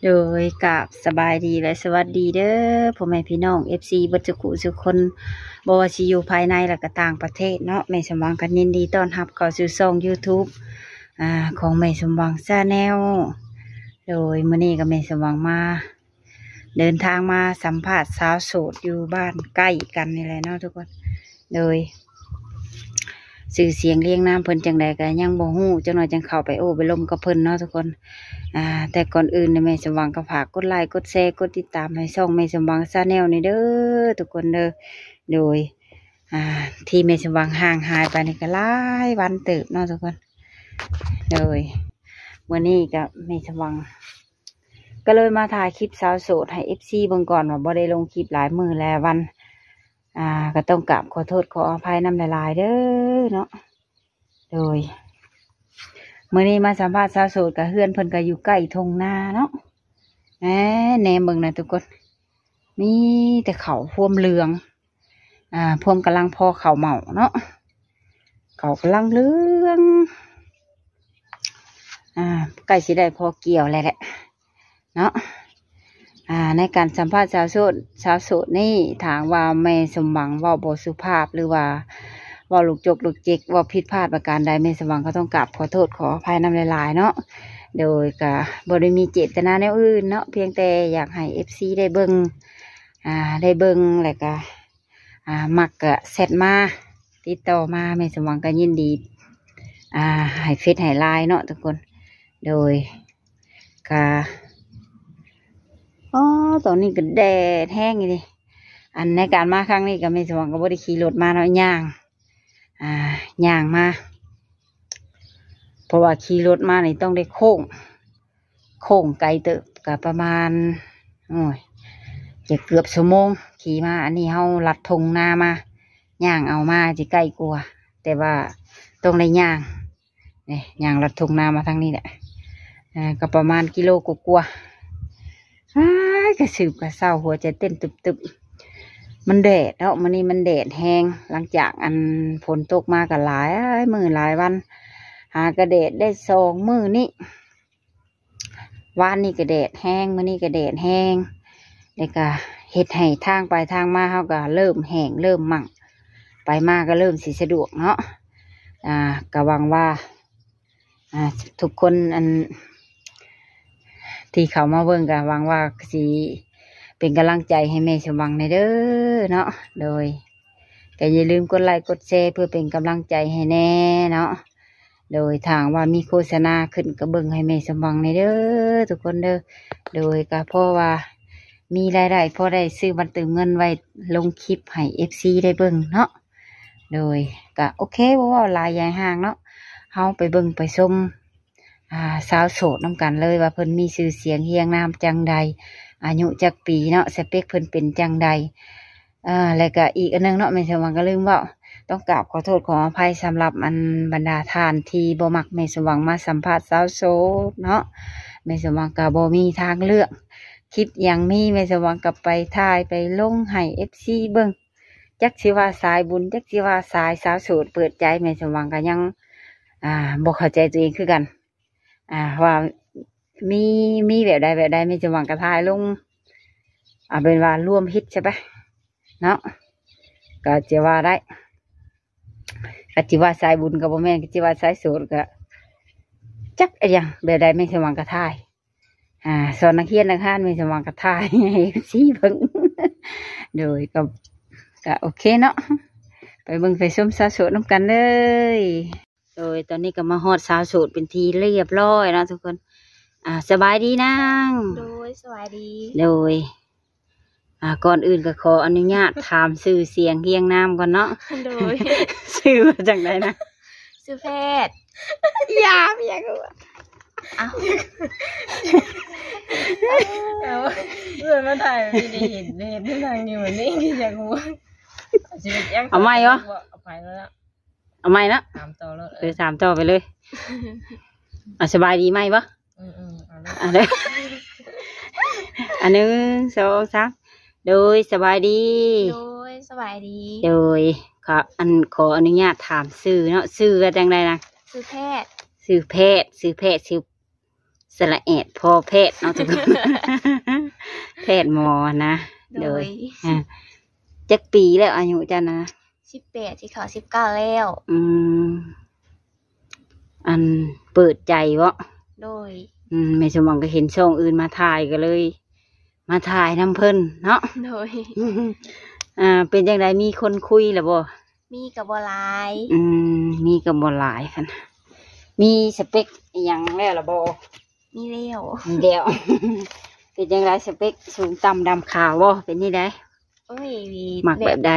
โดยกับสบายดีและสวัสดีเด้อพ่อแม่พี่น้องFCเบิดจุกุทุกคนบ่ว่าสิอยู่ภายในและก็ต่างประเทศเนาะแม่สมหวังกันยินดีต้อนรับเข้าสู่ช่อง YouTube ของแม่สมหวังชาแนลโดยมื้อนี้ก็แม่สมหวังมาเดินทางมาสัมภาษณ์สาวโสดอยู่บ้านใกล้กันนี่แหละเนาะทุกคนโดยสื่อเสียงเรียงน้ำเพิ่นจังใดก็ยังบ่ฮู้จังหน่อยจังเข้าไปโอ้ไปลมกับเพิ่นเนาะทุกคนแต่ก่อนอื่นเนี่ยแม่สมหวังก็ฝากกดไลค์กดแชร์กดติดตามให้ช่องแม่สมหวังชาแนลนี่เด้อทุกคนเด้อโดยที่แม่สมหวังห่างหายไปนี่ก็หลายวันเติบเนาะทุกคนโดยวันนี้ก็แม่สมหวังก็เลยมาถ่ายคลิปสาวโสดให้ FC เบิ่งก่อนว่าบ่ได้ลงคลิปหลายมื้อแล้ววันก็ต้องกราบขอโทษขออภัยน้ำหลายๆเด้อเนาะโดยมื้อนี้มาสัมภาษณ์สาวโสดกับเฮือนเพิ่นก็อยู่ใกล้ทุ่งนาเนาะแหนเบิ่งนะทุกคนมีแต่เขาพวมเหลืองพวมกำลังพอเขาเหมาเนาะเขากำลังเหลืองใกล้สิได้พอเกี่ยวแล้วแหละเนาะในการสัมภาษณ์สาวโสดนี่ถามว่าแม่สมหวังเว้าบ่สุภาพหรือว่าเว้าลูกจกลูกจิกว่าผิดพลาดประการใดแม่สมหวังก็ต้องกราบขอโทษขออภัยนำหลายๆเนาะโดยก็บ่ได้มีเจตนาแนวอื่นเนาะเพียงแต่อยากให้ FC ได้เบิ่งแล้วก็มักก็แชทมาติดต่อมาแม่สมหวังก็ยินดีให้เฟซให้ไลน์เนาะทุกคนโดยก็ตอนนี้ก็แดดแห้งอยู่ดิในการมาครั้งนี้ก็แม่สมหวังก็บ่ได้ขี่รถมาเนาะย่างมาเพราะว่าขี่รถมานี่ต้องได้โค้งไกลเติบกับประมาณจะเกือบชั่วโมงขี่มาอันนี้เฮาลัดทงนามาย่างเอามาจะใกล้กว่าแต่ว่าต้องได้ย่างนี่ย่างลัดทงนามาทางนี้แหละก็ประมาณกิโลกว่าก็สืบกระเศร้าหัวใจเต้นตึบมันแดดแล้วมันนี่มันแดดแห้งหลังจากฝนตกมากันหลายมื้อหลายวันหากระแดดได้2 มื้อนี่วานนี่กระแดดแห้งมื้อนี่กระแดดแห้งแล้วก็เฮ็ดให้ทางไปทางมาเขาก็เริ่มแห้งเริ่มมั่งไปมาก็เริ่มสิสะดวกเนาะก็หวังว่าทุกคนที่เขามาเบิ่งก็หวังว่าสิเป็นกำลังใจให้แม่สมหวังในเด้อเนาะโดยก็อย่าลืมกดไลค์กดแชร์เพื่อเป็นกำลังใจให้แน่เนาะโดยทางว่ามีโฆษณาขึ้นก็เบิ่งให้แม่สมหวังในเด้อทุกคนเด้อโดยก็เพราะว่ามีรายได้พอได้ซื้อบัตรเติมเงินไว้ลงคลิปให้ FC ได้เบิ่งเนาะโดยก็โอเคเพราะว่าหลายอย่างห่างเนาะเฮาไปเบิ่งไปชมสาวโสดน้ำกันเลยว่าเพิ่นมีชื่อเสียงเฮียงนามจังใดอายุจักปีเนาะสเปคเพิ่นเป็นจังใดแล้วก็อีกอันนึงเนาะแม่สมหวังก็ลืมว่าต้องกราบขอโทษขออภัยสำหรับบรรดาท่านที่บ่มักแม่สมหวังมาสัมภาษณ์สาวโสดเนาะแม่สมหวังก็บ่มีทางเลือกคลิปอย่างมีแม่สมหวังกับไปถ่ายไปลงให้ FC เบิ่งจักสิว่าสายบุญจักสิว่าสายสาวโสดเปิดใจแม่สมหวังก็ยังบ่เข้าใจตัวเองคือกันว่ามีแบบใดแม่สมหวังก็ถ่ายลงเป็นว่าร่วมฮิตใช่ปะเนาะก็จะว่าได้ก็จะว่าสายบุญกับบ่แม่นก็จะว่าสายโสดก็จักอย่างแบบใดแม่สมหวังก็ถ่ายสอนนักเรียนนักห้านแม่สมหวังก็ถ่ายให้ชี้เบิ่งโดยก็โอเคเนาะไปเบิ่งไปชมสาวโสดน้ำกันเลยโดยตอนนี้ก็มาฮอดสาวโสดเป็นทีเรียบร้อยเนาะทุกคนสบายดีนางโดยสบายดีโดยก่อนอื่นก็ขออนุญาตถามชื่อเสียงเรียงนามก่อนเนาะโดยชื่อมาจากไหนนะชื่อแพทย์ยามอย่างกูเพื่อนมาถ่ายไม่ได้เห็นที่นางอยู่เหมือนนี่ที่อยากรู้เอาไม่เหรอเอาไปแล้วเอาไม่นะถามต่อแล้วถามต่อไปเลยสบายดีไหมปะอันนึง2 3โดยสบายดีโดยสบายดีโดยขออนุญาตถามชื่อเนาะชื่อจังไดนะชื่อแพทย์ สระแอดพอแพทย์เอาทุกคน แพทย์หมอนะโดยจักปีแล้วอายุจ้านะ18ที่เขา19แล้ว อันเปิดใจวะโดยแม่สมหวังก็เห็นช่องอื่นมาถ่ายก็เลย มาถ่ายน้ำเพิ่นเนาะโดยเป็นจังไดมีคนคุยหรือบ่มีกับบ่หลายมีกับบ่หลายค่ะมีสเปคอหยังแล้วหรือบ่มีแล้ว เป็นจังไดสเปคสูงต่ำดำขาวบ่เป็นนี่ได้โอ้ยมักแบบใด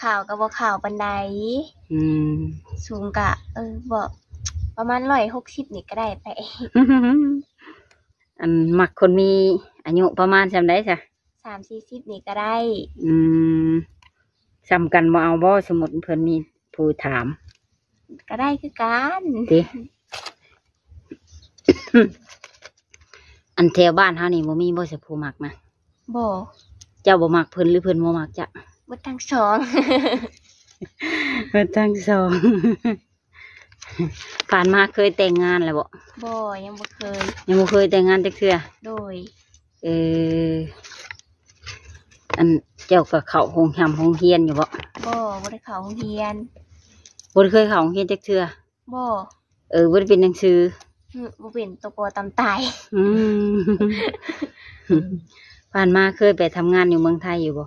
ขาวกับบ่ขาวปานใดสูงกะบ่ประมาณ160นี่ก็ได้ไป อันมักคนมีอายุประมาณจำได้จ้ะ30-40นี่ก็ได้จำกันบ่เอาบ่สมมุติเพิ่นมีผู้ถามก็ได้คือกันติ อันแถวบ้านเฮานี่บ่มีบ่สิผู้มักนะบ่เจ้าบ่มักเพิ่นหรือเพิ่นบ่มักจ้ะบ่ทั้งสอง บ่ทั้งสอง ผ่านมาเคยแต่งงานแล้วบ่ยังบ่เคยแต่งงานจักเทื่อโดยอันเจ้าก็เข้าโรงเรียนอยู่บ่บ่ได้เข้าโรงเรียนบ่เคยเข้าโรงเรียนจักเทื่อบ่บ่ได้เป็นหนังสือบ่เป็นตกตำตายผ่านมาเคยไปทำงานอยู่เมืองไทยอยู่บ่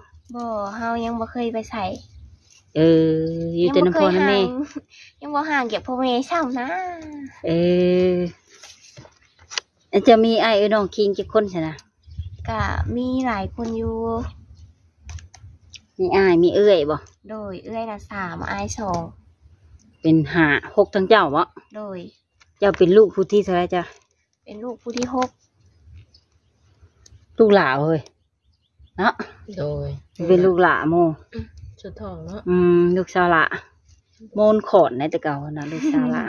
เฮายังบ่เคยไปใส่อยู่แต่น้ำพ่อน้ำแม่ยังบ่ห่างเก็บพ่อแม่ซ้ำนะจะมีไอ้น้องคิงกี่คนใช่นะก็มีหลายคนอยู่มีอ้ายมีเอื้อยบ่โดยเอื้อยน่ะ3อ้าย2เป็น5 6ทั้งเจ้าบ่โดยเจ้าเป็นลูกผู้ที่เท่าไหร่จ้ะเป็นลูกผู้ที่6ลูกหลาเฮ้ยเนาะโดยเป็นลูกหลาโมชุดทองเนาะลูกสาวละโมนขอนในแต่เก่านะลูกสาวละ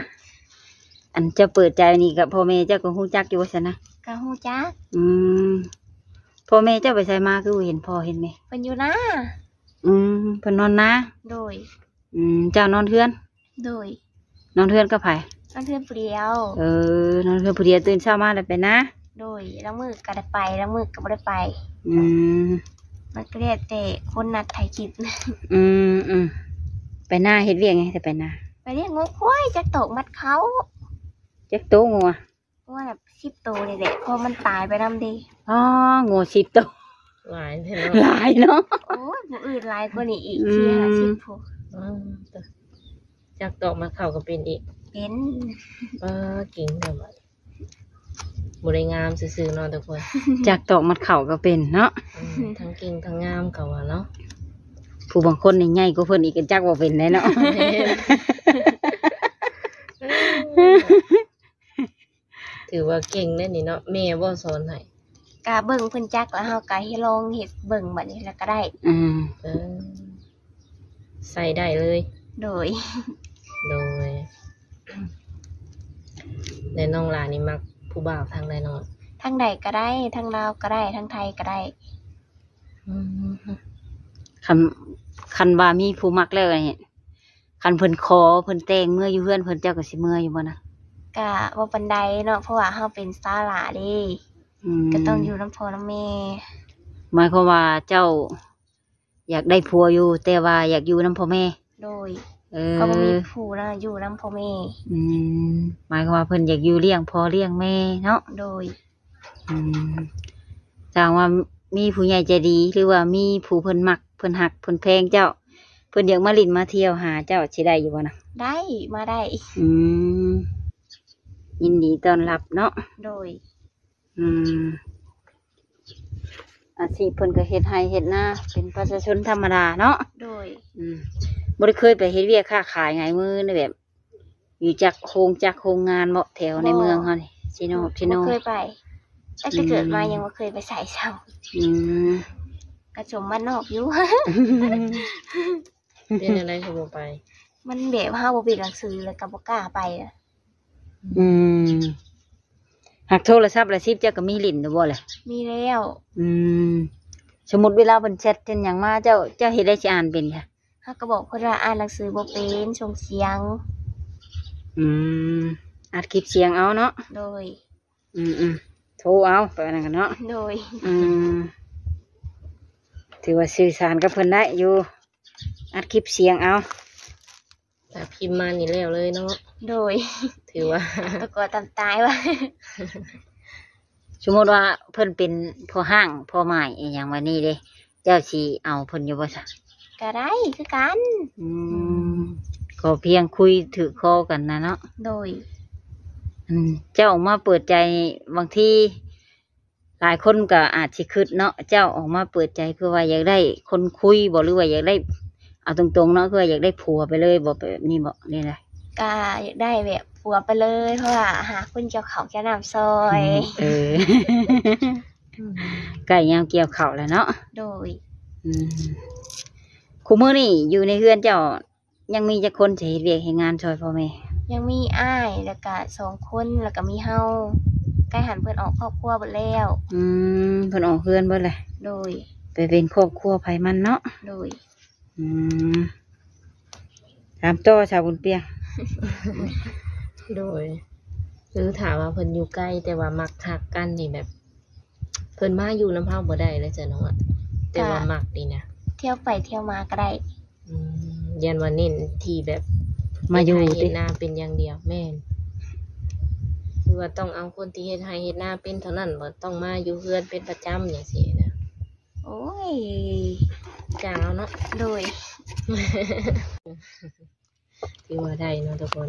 อันจะเปิดใจนี่กับพ่อแม่เจ้าก็ฮู้จักอยู่ว่าซั่นนะก็ฮู้จักพ่อแม่เจ้าไปไสมาคือเห็นพ่อเห็นแม่เพิ่นอยู่นาเพิ่นนอนนาโดยเจ้านอนเทือนโดยนอนเทือนกับไผนอนเทือนผู้เดียวนอนเทือนผู้เดียวตื่นเช้ามาแล้วไปนะโดยแล้วมื้อก็ได้ไปแล้วมื้อก็บ่ได้ไปมันก็เรียกแต่คนนัดถ่ายคลิปไปหน้าเฮ็ดเวียงไงแต่ไปหน้าไปเรียกงูควายจักโตกมัดเขาจักโตงัวว่าแบบ10 โตนี่แหละพอมันตายไปนำดิงู10 โตหลายเนาะโอ้ยผู้อื่นหลายกว่านี้อีก50ผู้จักโตกมาเข้าก็เป็นอีกเป็นกิ่งแบบบริงามซื่อๆเนาะทุกคนจากตอกมัดเข่าก็เป็นเนาะทั้งกิ่งทั้งงามเก่าเนาะผู้บางคนนี่ใหญ่ก็เพิ่นอีกจักว่าเป็นได้เนาะถือว่าเก่งเลยนี่เนาะแม่บ่สอนให้กะเบิ่งเพิ่นจักแล้วเฮาก็ให้ลองเฮ็ดเบิ่งบัดนี้แล้วก็ได้ใส่ได้เลยโดยในน้องหลานนี่มักผู้บ่าวทางใดเนาะทางใดก็ได้ทางลาวก็ได้ทางไทยก็ได้คันว่ามีผู้มักแล้วนี่คันเพิ่นขอเพิ่นแต่งเมื่ออยู่เฮือนเพิ่นเจ้าก็สิเมื่ออยู่บ่นะก็บ่ปานใดเนาะเพราะว่าเฮาเป็นสาวหลาเด้ก็ต้องอยู่นำพ่อนำแม่หมายความว่าเจ้าอยากได้ผัวอยู่แต่ว่าอยากอยู่นำพ่อแม่โดยก็บ่มีผู้นะอยู่นำพ่อแม่หมายความว่าเพิ่นอยากอยู่เลี้ยงพ่อเลี้ยงแม่เนาะโดยแสดงว่ามีผู้ใหญ่ใจดีหรือว่ามีผู้เพิ่นมักเพิ่นหักเพิ่นแพงเจ้าเพิ่นอยากมาลิ้นมาเที่ยวหาเจ้าสิได้อยู่บ่นะได้มาได้ยินดีต้อนรับเนาะโดยอาชีพเพิ่นก็เฮ็ดไร่เฮ็ดนาเป็นประชาชนธรรมดาเนาะโดยบ่ได้เคยไปเฮ็ดเวียกค้าขายไงมือในแบบอยู่จากโรงงานบ่แถวในเมืองเฮานี่ชิโนบ่เคยไปตั้งแต่เกิดมายังบ่เคยไปใส่เช้ากระจมบ้านนอกอยู่เป็นอะไรคือบ่ไปมันแบบเฮาบ่มีหนังสือแล้วก็บ่กล้าไปหักโทรศัพท์ละ10เจ้าก็มีลิ้นอยู่บ่ล่ะมีแล้วสมมุติเวลาเพิ่นแชทเพิ่นหยังมาเจ้าเฮ็ดได้สิอ่านเป็นค่ะเฮาก็บอกเพิ่นว่าอ่านหนังสือบ่เป็นส่งเสียงอัดคลิปเสียงเอาเนาะโดย โทรเอาไปนั่นกันเนาะ โดย ถือว่าสื่อสารกับเพิ่นได้อยู่อัดคลิปเสียงเอา แต่พิมพ์มานี่แล้วเลยเนาะ โดย ถือว่า ตะกอตามตายว่ะ สมมติว่าเพิ่นเป็นพ่อห้างพ่อหมายอหย่างวันนี้เด้เจ้าสิเอาเพิ่นอยู่บ่ซะ ก็ได้คือกัน ก็เพียงคุยถือคอกันนะเนาะ โดย เจ้าออกมาเปิดใจบางทีหลายคนก็อาจสิคิดเนาะเจ้าออกมาเปิดใจเพื่อว่าอยากได้คนคุยบ่หรือว่าอยากได้เอาตรงๆเนาะเพื่ออยากได้ผัวไปเลยบ่แบบนี้บ่นี่แหละ ก็อยากได้แบบผัวไปเลยเพราะว่าหาคนเกี่ยวเขาจะนำซอย ใกล้ยามเกี่ยวข้าวแล้วเนาะ โดย คุมื้อนี่อยู่ในเฮือนเจ้ายังมีจักคนสิเฮ็ดเวียกเฮ็ดงานช่วยพ่อแม่ ยังมีอ้ายแล้วก็2 คนแล้วก็มีเฮาใกล้หันเพิ่นออกครอบครัวหมดแล้ว เพิ่นออกเฮือนเบิดเลย โดย ไปเป็นครอบครัวไผมันเนาะ โดย ถามต่อชาวบุญเปียง โดยคือถามว่าเพิ่นอยู่ใกล้แต่ว่ามักหักกันนี่แบบ เพิ่นมาอยู่น้ำเฮาบ่ได้เลยจ้ะน้องอะแต่ว่ามักดีนะ เที่ยวไปเที่ยวมาก็ได้ ยันว่าเน้นที่แบบ มาอยู่ เฮ็ ติ ดนาเป็นอย่างเดียวแม่นคือว่าต้องเอาคนที่เฮ็ดไร่เฮ็ดนาเป็นเท่านั้นบ่ต้องมาอยู่เฮือนเป็นประจำอย่างซี่นะ โอ้ย จ้างเอาเนาะ โดย ถือว่าได้เนาะทุกคน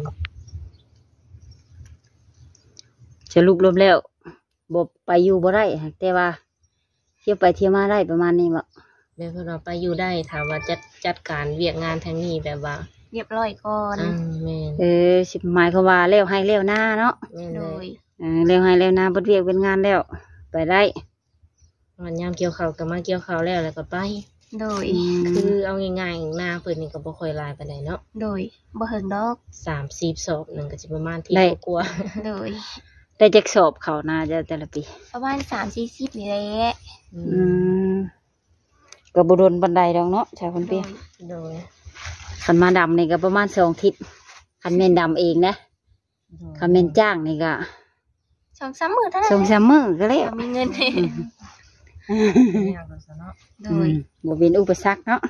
สรุปรวมแล้วบ่ไปอยู่บ่ได้แต่ว่าเที่ยวไปเที่ยวมาได้ประมาณนี้บ่ แม่เพิ่นว่าไปอยู่ได้ถามว่าจัดการเวียกงานทางนี้แบบว่า เรียบร้อยก่อน แม่น สิหมายความว่าแล้วให้แล้วหน้าเนาะ แม่น โด เลย ย แล้วให้แล้วหน้าเบิดเวียกเป็นงานแล้วไปได้ วันยามเกี่ยวข้าวก็มาเกี่ยวข้าวแล้วก็ไป โดย คือเอาง่ายๆหน้าเพิ่นนี่ก็บ่ค่อยหลายปานใดเนาะ โดยบ่เฮิงดอก 30 ศอกหนึงก็สิประมาณที่ ได้ กว่า โดย ได้จักสอบเขานาจะแต่ละปี ประมาณ3-40นี่แหละ ก็บ่โดนบันไดดอกเนาะชาวคนเปียง โดย คันมาดำนี่ก็ประมาณ2 ทิศคันแม่นดำเองนะคันแม่นจ้างนี่ก็ 2-3 มื้อเท่านั้น 2-3 มื้อก็แล้ว มีเงิน ยากแล้วซะเนาะ โดย บ่เป็นอุปสรรคเนาะ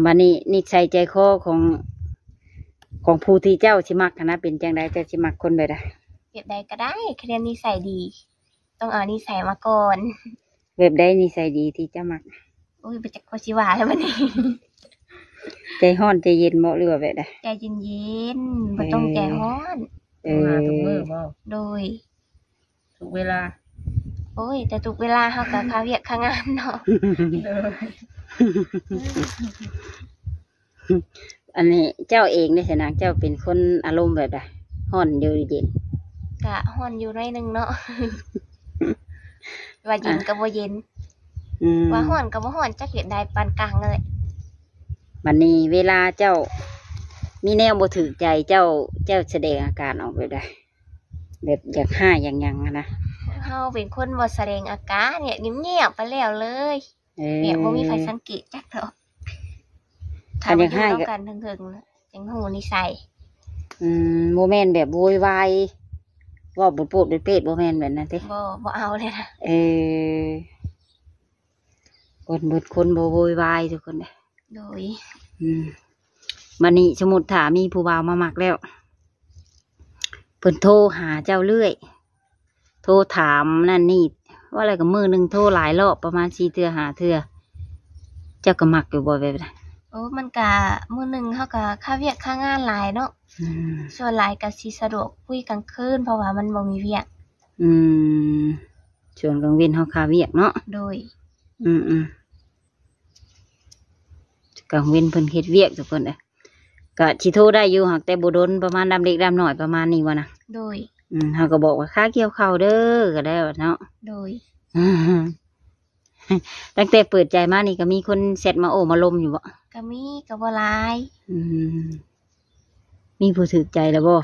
บัดนี้นิสัยใจคอของผู้ที่เจ้าสิมักนะเป็นจังไดเจ้าสิมักคนแบบใด เก็บใดก็ได้คะแนนนิสัยดี ต้องเอานิสัยมาก่อน แบบใดนิสัยดีที่เจ้ามัก โอ้ยไปจักว่าสิว่าแล้วบัดนี้ ใจร้อนใจเย็นบ่หรือว่าแบบใด ใจเย็นๆบ่ต้องใจร้อน มาทุกมื้อบ่ โดย ทุกเวลา โอ้ย แต่ทุกเวลาเฮาก็ค่าเวียกค่างานเนาะ อันนี้เจ้าเองในฐานะเจ้าเป็นคนอารมณ์แบบใดร้อนอยู่เย็น ก็ฮ้อนอยู่หน่อยหนึงเนาะ ว่าเย็นก็บ่เย็น ว่าฮ้อนก็บ่ฮ้อนจักเฮ็ดได้ปานกลางนั่นแหละ บัดนี้เวลาเจ้ามีแนวบ่ถูกใจเจ้าแสดงอาการออกแบบใดแบบอยากห้าอย่างหยังอะนะ เฮาเป็นคนบ่แสดงอาการเนี่ยเงียบๆไปแล้วเลยเนี่ยบ่มีใครสังเกตจักดอก ถ้าอยากให้ ถ้า ก็ มาอยู่กันถึงๆนะจังฮู้นิสัย โมเมนต์แบบโวยวายเว่าบุดปูดเป็ดโมเมนต์แบบนั้นติ บ่เอาเลยนะ คนเบิดคนบ่โวยวายทุกคนเลย โดย มันนี่สมมุติถามีผู้บ่าวมามักแล้วเพิ่นโทรหาเจ้าเรื่อย โทรถามนั่นนี่ว่าอะไรกับมือหนึ่งโทรหลายรอบประมาณ4 เทื่อ5 เทื่อเจ้าก็มักอยู่บ่แบบนั้น โอ้มันก็มื้อหนึงเฮาก็ค่าเวียกค่างานหลายเนาะส่วนหลายก็สิสะดวกคุยกลางคืนเพราะว่ามันบ่มีเวียก ช่วงกลางเว้นเฮาคาเวียกเนาะ โดย กลางเว้นเพิ่นเฮ็ดเวียกทุกคนเลยก็สิโทรได้อยู่หากแต่บ่ดนประมาณดำเล็กดำน้อยประมาณนี้วะนะ โดย เฮาก็บอกว่าค่าเกี่ยวข้าวเด้อก็ได้วะเนาะ โดย ตั้งแต่เปิดใจมานี่ก็มีคนเสร็จมาโอ้มาลมอยู่บ่ ก็มีก็บ่หลาย มีผู้ถูกใจแล้วบ่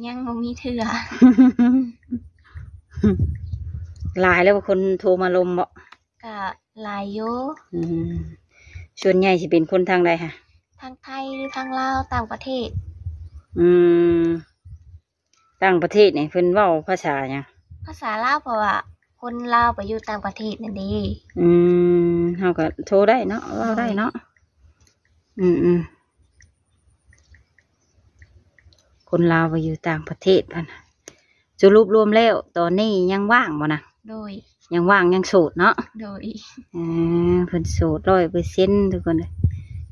ยังบ่มีเทื่อ หลายแล้วบ่คนโทรมาลมบ่ ก็หลายอยู่ ส่วนใหญ่สิเป็นคนทางใดค่ะ ทางไทยหรือทางลาวต่างประเทศ ต่างประเทศนี่เพิ่นเว้าภาษาหยัง ภาษาลาวเพราะว่าคนลาวไปอยู่ต่างประเทศนั่นเด้ เฮาก็โทรได้เนาะเว้าได้เนาะคนลาวไปอยู่ต่างประเทศพันสรุปรวมแล้วตอนนี้ยังว่างบ่นะ โดย ยังว่างยังโสดเนาะ โดย เพิ่นโสด100%ทุกคนเลย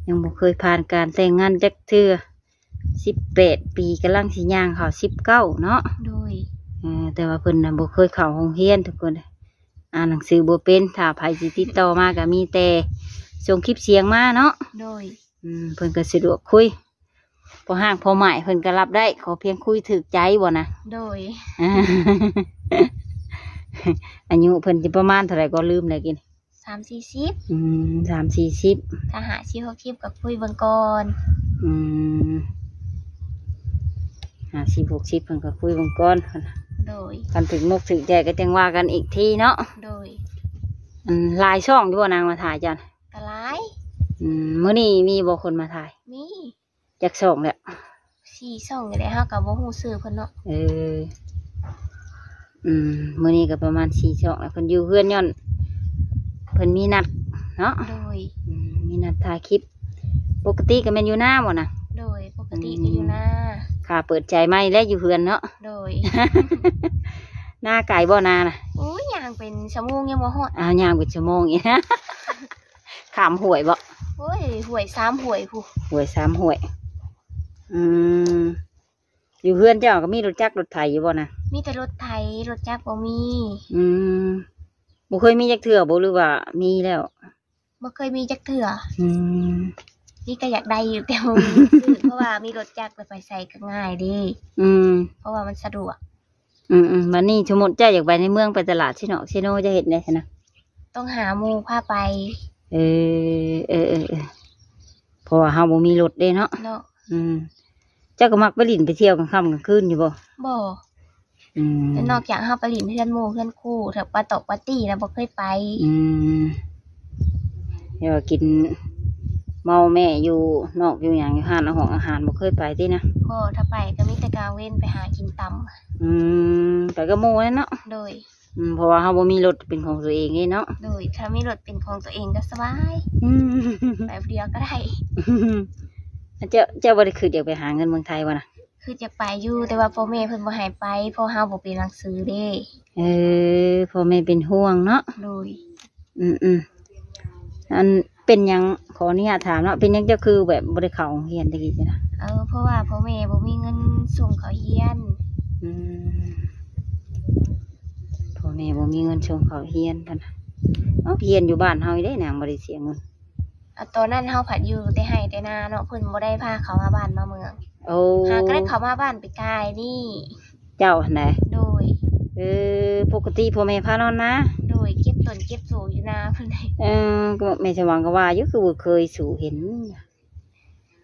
ยังบ่เคยผ่านการแต่งงานจักเทื่อ18 ปีกำลังสิย่างเข้า19เนาะ โดย แต่ว่าเพิ่นน่ะบ่เคยเข้าโรงเรียนทุกคนเลยอ่านหนังสือบ่เป็นถ้าไผสิติดต่อมาก็มีแต่ส่งคลิปเสียงมาเนาะ โดย เพิ่นก็สะดวกคุยพอห้างพอหมายเพิ่นก็รับได้ขอเพียงคุยถึกใจบ่นะ โดย อายุเพิ่นสิประมาณเท่าไหร่ก็ลืมเลยกิน 30-40 30-40 ถ้าหาชีพ60กับคุยเบิ่งก่อน 50-60เพิ่นก็คุยเบิ่งก่อน โดย คันถึงมุกถึงใจก็จังว่ากันอีกทีเนาะ โดย หลายช่องอยู่บ่นางมาถ่ายจัน กะหลาย มื้อนี้มีบ่คนมาถ่าย มี จักช่องแหละ 4ช่องนี่แหละเฮาก็บ่ฮู้ชื่อเพิ่นเนาะ มื้อนี้ก็ประมาณ4ช่องแล้วเพิ่นอยู่เฮือนย้อนเพิ่นมีนัดเนาะ โดย มีนัดถ่ายคลิปปกติก็แม่นอยู่หน้าบ่นะ โดยปกติก็อยู่หน้า ค่ะเปิดใจไม่และอยู่เฮือนเนาะ โดย หน้าไก่บ่นาน่ะ โอ้ยย่างเป็นชั่วโมงยังบ่ฮอด ย่างเป็นชั่วโมงอีกนะ ขามหวยบ่ โอ้ยหวย3หวยผู้ หวย3หวยอยู่เฮือนเจ้าก็มีรถจักรรถไถอยู่บ่นะ มีแต่รถไถรถจักรบ่มี บ่เคยมีจักเทื่อบ่หรือว่ามีแล้ว บ่เคยมีจักเทื่อ นี่ก็อยากได้อยู่แต่บ่มีซื้อเพราะว่ามีรถจักรไปใส่ก็ง่ายเดีเพราะว่ามันสะดวก บัดนี้สมมุติเจ้าอยากไปในเมืองไปตลาดซิเนาะซิโนจะเฮ็ดได้ซั่นนะ ต้องหาหมู่พาไป เพราะว่าเฮาบ่มีรถเด้เนาะ เนาะ เจ้าก็มักไปลิ้นไปเที่ยวกลางค่ำกลางคืนอยู่บ่ บ่แต่นอกจากเฮาไปเล่นเพื่อนหมู่เพื่อนคู่ถ้าปาตกปาร์ตี้แล้วบ่เคยไป เดี๋ยวกินเมาแม่อยู่นอกอยู่อย่างอยู่ห้านอาหารบ่เคยไปตินะ บ่ถ้าไปก็มีแต่กลางเว้นไปหากินตำ ไปกับหมู่นั่นเนาะ โดย เพราะว่าเฮาบ่มีรถเป็นของตัวเองเนาะ โดยถ้ามีรถเป็นของตัวเองก็สบาย ไปเดียวก็ได้ เจ้าบ่ได้คืออยากไปหาเงินเมืองไทยบ่นะ คือจะไปอยู่แต่ว่าพ่อแม่เพิ่นบ่ให้ไปเพราะเฮาบ่เป็นหนังสือเด้ พ่อแม่เป็นห่วงเนาะ โดย อันเป็นหยังขออนุญาตถามเนาะเป็นหยังเจ้าคือแบบบ่ได้เข้าโรงเรียนตะกี้จ้ะนะ เพราะว่าพ่อแม่บ่มีเงินส่งเขาเรียน พ่อแม่บ่มีเงินส่งเขาเรียนกันนะเรียนอยู่บ้านเฮาได้นางบ่ได้เสียเงิน ตอนนั้นเฮาผัดอยู่แต่ให้แต่นาเนาะเพิ่นบ่ได้พาเขามาบ้านมาเมืองหาก็ได้เขามาบ้านไปกายนี่ เจ้าไหน โดย ปกติพ่อแม่พานอนนะ โดยเก็บต้นเก็บโสอยู่นาเพิ่นได้ ก็แม่จะหวังก็ว่าอยู่คือบ่เคยสู่เห็น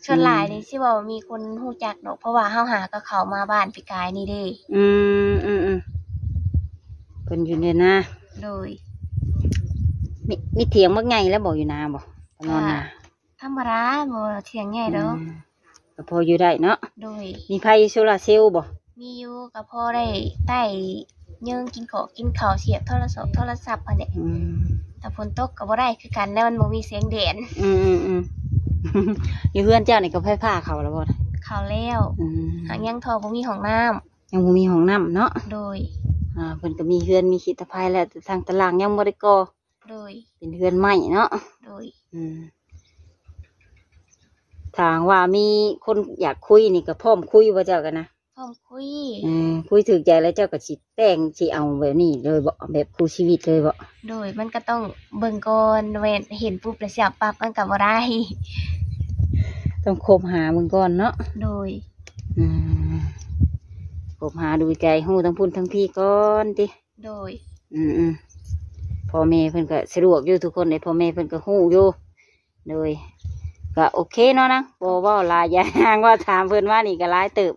ส่วนหลายนี่สิว่ามีคนฮู้จักดอกเพราะว่าเฮาหาก็เขามาบ้านไปกายนี่เด้ เพิ่นอยู่เนี่ยนะ โดย มีเถียงบักใหญ่แล้วบ่อยู่นาบ่นอนนา ธรรมดาบ่เถียงใหญ่ดอก ก็พออยู่ได้เนาะ โดย มีไฟโซลาร์เซลล์บ่ มีอยู่ก็พอได้ใต้เยิงกินข้าวเสียบโทรศัพท์อันนี้แต่ฝนตกก็บ่ได้คือกันแล้วมันบ่มีเสียงแดด อยู่เพื่อนเจ้านี่ก็ไฟฟ้าเขาแล้วบ่ เข้าแล้วหางยังทอบ่มีห้องน้ำ ยังบ่มีห้องน้ำเนาะ โดย เพิ่นก็มีเฮือนมีขีดตะไคร้แล้วแต่ทางตารางยังบ่ได้ก่อ โดย เป็นเฮือนใหม่เนาะ โดย ทางว่ามีคนอยากคุยนี่ก็พร้อมคุยว่าเจ้ากันนะ พร้อมคุย คุยถึกใจแล้วเจ้าก็สิแต่งสิเอาแบบนี้เลยบ่แบบคู่ชีวิตเลยบ่ โดยมันก็ต้องเบิ่งก่อนเห็นปุ๊บแล้วเสียบปั๊บมันก็บ่ได้ ต้องคบหามึงก่อนเนาะ โดย คบหาดูใจฮู้ทั้งพุ่นทั้งพี่ก่อนติ โดย พ่อแม่เพิ่นก็สะดวกอยู่ทุกคนเลยพ่อแม่เพิ่นก็ฮู้อยู่โดยก็โอเคเนาะนะบ่เว้าหลายอย่างว่าถามเพิ่นว่านี่ก็หลายเติบ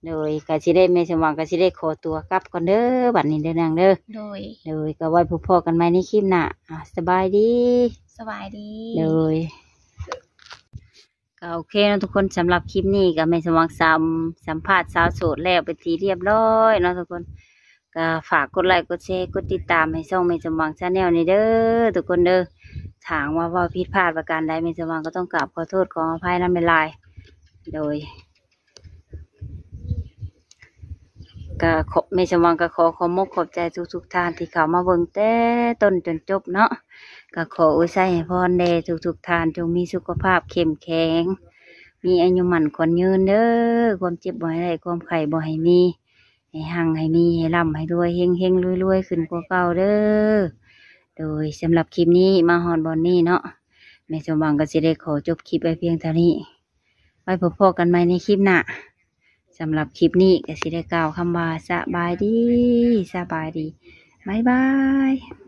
โดยก็สิได้แม่สมหวังก็สิได้ขอตัวกลับก่อนเด้อบัดนี้เด้อนางเด้อโดยก็ไว้พบพ่อกันใหม่ในคลิปหน้าสบายดี สบายดี โดยก็โอเคนะทุกคนสำหรับคลิปนี้ก็แม่สมหวังสัมภาษณ์สาวโสดแล้วเป็นทีเรียบร้อยเนาะทุกคน ก็ฝากกดไลค์กดแชร์กดติดตามให้ช่องแม่สมหวังชาแนลนี่เด้อทุกคนเด้อถามว่าผิดพลาดประการใดแม่สมหวังก็ต้องกราบขอโทษขออภัยนำเป็นลายโดยก็แม่สมหวังก็ขอขอบใจทุกท่านที่เข้ามาเบิ่งแต่ต้นจนจบเนาะก็ขออวยพรให้พรแด่ทุกท่านจงมีสุขภาพเข้มแข็งมีอายุมั่นขวัญยืนเด้อความเจ็บบ่ให้ได้ความไข้บ่ให้มีให้หั่งให้มีให้ร่ำให้รวยเฮงรวยขึ้นกว่าเก่าเด้อโดยสำหรับคลิปนี้มาฮอดบอนนี่เนาะแม่สมหวังก็สิได้ขอจบคลิปไว้เพียงเท่านี้ไว้พบกันใหม่ในคลิปหน้าสำหรับคลิปนี้ก็สิได้กล่าวคำว่าสบายดีบ๊ายบาย